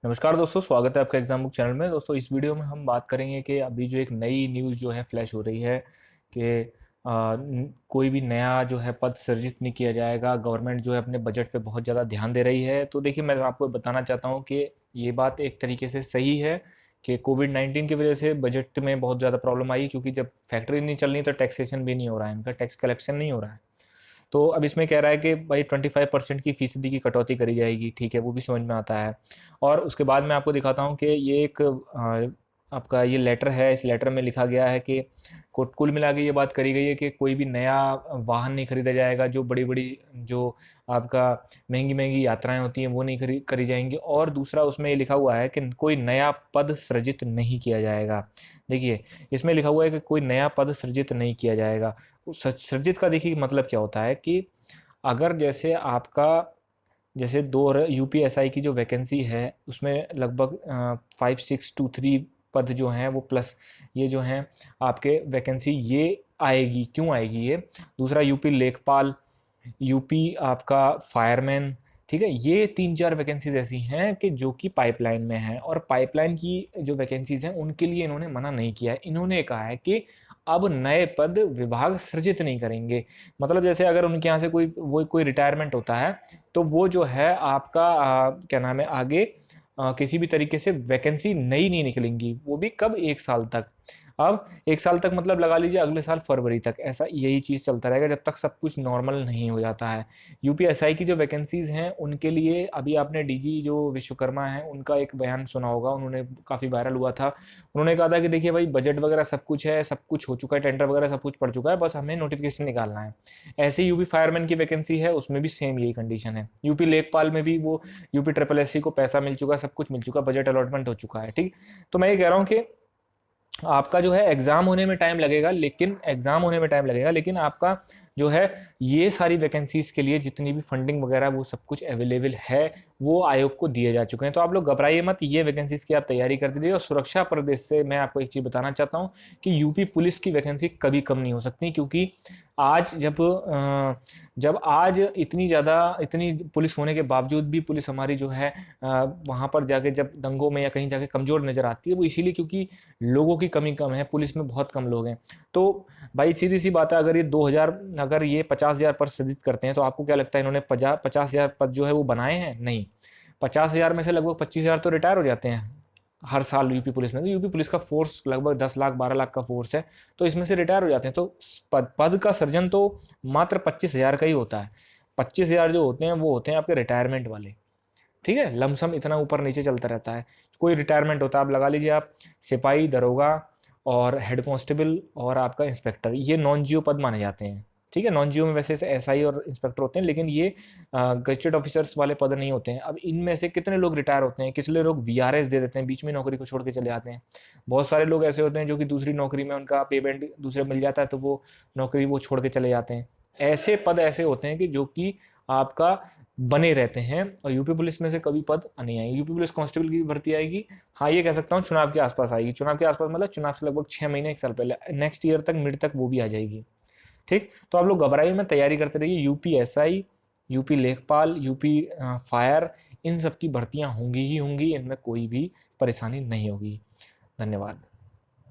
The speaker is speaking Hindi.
नमस्कार दोस्तों, स्वागत है आपका एग्जाम बुक चैनल में। दोस्तों, इस वीडियो में हम बात करेंगे कि अभी जो एक नई न्यूज़ जो है फ्लैश हो रही है कि कोई भी नया जो है पद सृजित नहीं किया जाएगा। गवर्नमेंट जो है अपने बजट पे बहुत ज़्यादा ध्यान दे रही है। तो देखिए, मैं आपको बताना चाहता हूँ कि ये बात एक तरीके से सही है कि कोविड-19 की वजह से बजट में बहुत ज़्यादा प्रॉब्लम आई, क्योंकि जब फैक्ट्री नहीं चल रही तो टैक्सेशन भी नहीं हो रहा है, इनका टैक्स कलेक्शन नहीं हो रहा है। तो अब इसमें कह रहा है कि भाई 25% की फीसदी की कटौती करी जाएगी। ठीक है, वो भी समझ में आता है। और उसके बाद मैं आपको दिखाता हूँ कि ये एक आपका ये लेटर है। इस लेटर में लिखा गया है कि कुल मिला के ये बात करी गई है कि कोई भी नया वाहन नहीं खरीदा जाएगा। जो बड़ी बड़ी जो आपका महंगी महंगी यात्राएं होती हैं वो नहीं करी जाएंगी। और दूसरा उसमें ये लिखा हुआ है कि कोई नया पद सृजित नहीं किया जाएगा। देखिए, इसमें लिखा हुआ है कि कोई नया पद सृजित नहीं किया जाएगा। सृजित का देखिए मतलब क्या होता है कि अगर जैसे आपका जैसे दो यूपीएसआई की जो वैकेंसी है उसमें लगभग 5623 पद जो हैं वो प्लस ये जो हैं आपके वैकेंसी ये आएगी। क्यों आएगी ये? दूसरा यूपी लेखपाल, यूपी आपका फायरमैन, ठीक है, ये तीन चार वैकेंसीज ऐसी हैं कि जो कि पाइपलाइन में हैं। और पाइपलाइन की जो वैकेंसीज हैं उनके लिए इन्होंने मना नहीं किया है। इन्होंने कहा है कि अब नए पद विभाग सृजित नहीं करेंगे। मतलब जैसे अगर उनके यहाँ से कोई रिटायरमेंट होता है तो वो जो है आपका क्या नाम है आगे किसी भी तरीके से वैकेंसी नई नहीं निकलेंगी। वो भी कब? 1 साल तक। अब 1 साल तक मतलब लगा लीजिए अगले साल फरवरी तक ऐसा यही चीज़ चलता रहेगा जब तक सब कुछ नॉर्मल नहीं हो जाता है। यूपीएसआई की जो वैकेंसीज हैं उनके लिए अभी आपने डीजी जो विश्वकर्मा है उनका एक बयान सुना होगा, उन्होंने काफ़ी वायरल हुआ था। उन्होंने कहा था कि देखिए भाई, बजट वगैरह सब कुछ है, सब कुछ हो चुका है, टेंडर वगैरह सब कुछ पड़ चुका है, बस हमें नोटिफिकेशन निकालना है। ऐसे यूपी फायरमैन की वैकेंसी है, उसमें भी सेम यही कंडीशन है। यूपी लेखपाल में भी वो यूपी ट्रिपल एस सी को पैसा मिल चुका, सब कुछ मिल चुका, बजट अलॉटमेंट हो चुका है। ठीक। तो मैं ये कह रहा हूँ कि आपका जो है एग्जाम होने में टाइम लगेगा, लेकिन आपका जो है ये सारी वैकेंसीज के लिए जितनी भी फंडिंग वगैरह वो सब कुछ अवेलेबल है, वो आयोग को दिए जा चुके हैं। तो आप लोग घबराइए मत, ये वैकेंसीज की आप तैयारी कर दीजिए। और सुरक्षा प्रदेश से मैं आपको एक चीज़ बताना चाहता हूँ कि यूपी पुलिस की वैकेंसी कभी कम नहीं हो सकती, क्योंकि आज जब आज इतनी पुलिस होने के बावजूद भी पुलिस हमारी जो है वहाँ पर जाके जब दंगों में या कहीं जाके कमज़ोर नज़र आती है, वो इसीलिए क्योंकि लोगों की कमी कम है, पुलिस में बहुत कम लोग हैं। तो भाई सीधी सी बात है, अगर ये 50,000 पद सृजित करते हैं तो आपको क्या लगता है इन्होंने 50,000 पद जो है वो बनाए हैं? नहीं। 50,000 में से लगभग 25,000 तो रिटायर हो जाते हैं हर साल यूपी पुलिस में। तो यूपी पुलिस का फोर्स लगभग 10 लाख 12 लाख का फोर्स है, तो इसमें से रिटायर हो जाते हैं। तो पद का सृजन तो मात्र 25,000 का ही होता है। 25,000 जो होते हैं वो होते हैं आपके रिटायरमेंट वाले। ठीक है, लमसम इतना ऊपर नीचे चलता रहता है। कोई रिटायरमेंट होता है, आप लगा लीजिए आप सिपाही, दरोगा और हेड कांस्टेबल और आपका इंस्पेक्टर, ये नॉन जीओ पद माने जाते हैं। ठीक है, नॉन जीओ में वैसे एसआई और इंस्पेक्टर होते हैं, लेकिन ये गजेटेड ऑफिसर्स वाले पद नहीं होते हैं। अब इनमें से कितने लोग रिटायर होते हैं, कितने लोग वीआरएस दे देते हैं, बीच में नौकरी को छोड़ के चले जाते हैं। बहुत सारे लोग ऐसे होते हैं जो कि दूसरी नौकरी में उनका पेमेंट दूसरे मिल जाता है तो वो नौकरी वो छोड़ के चले जाते हैं। ऐसे पद ऐसे होते हैं कि जो कि आपका बने रहते हैं। और यूपी पुलिस में से कभी पद नहीं आएगी। यूपी पुलिस कांस्टेबल की भर्ती आएगी, हाँ ये कह सकता हूँ, चुनाव के आसपास आएगी। चुनाव के आसपास मतलब चुनाव से लगभग 6 महीने 1 साल पहले, नेक्स्ट ईयर तक, मिड तक वो भी आ जाएगी। ठीक। तो आप लोग घबराइए में तैयारी करते रहिए। यूपी एसआई, यूपी लेखपाल, यूपी फायर, इन सब की भर्तियां होंगी ही होंगी, इनमें कोई भी परेशानी नहीं होगी। धन्यवाद।